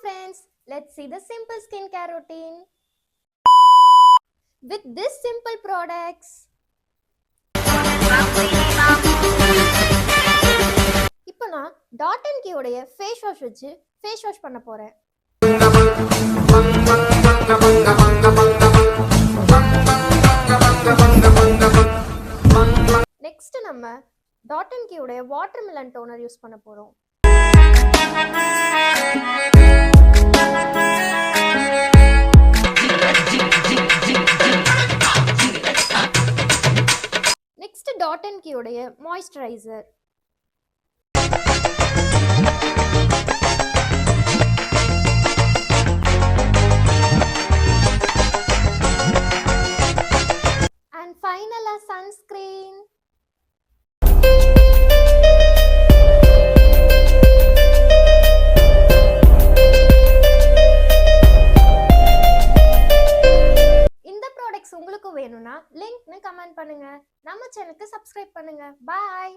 friends, let's see the simple skincare routine. With this simple products, இப்போ நான் dot and key உடைய face wash வச்சு face wash பண்ண போறேன். நெக்ஸ்ட் நம்ம டாட் அண்ட் கீ உடைய வாட்டர்மெலன் டோனர் யூஸ் பண்ண போறோம். நெக்ஸ்ட் டாட் அண்ட் கீ உடைய மாய்ஸ்சரைசர். And finally sunscreen. இந்த ப்ராடக்ட்ஸ் உங்களுக்கு வேணும்னா லிங்க்னு கமெண்ட் பண்ணுங்க. நம்ம சேனலுக்கு சப்ஸ்கிரைப் பண்ணுங்க. பாய்.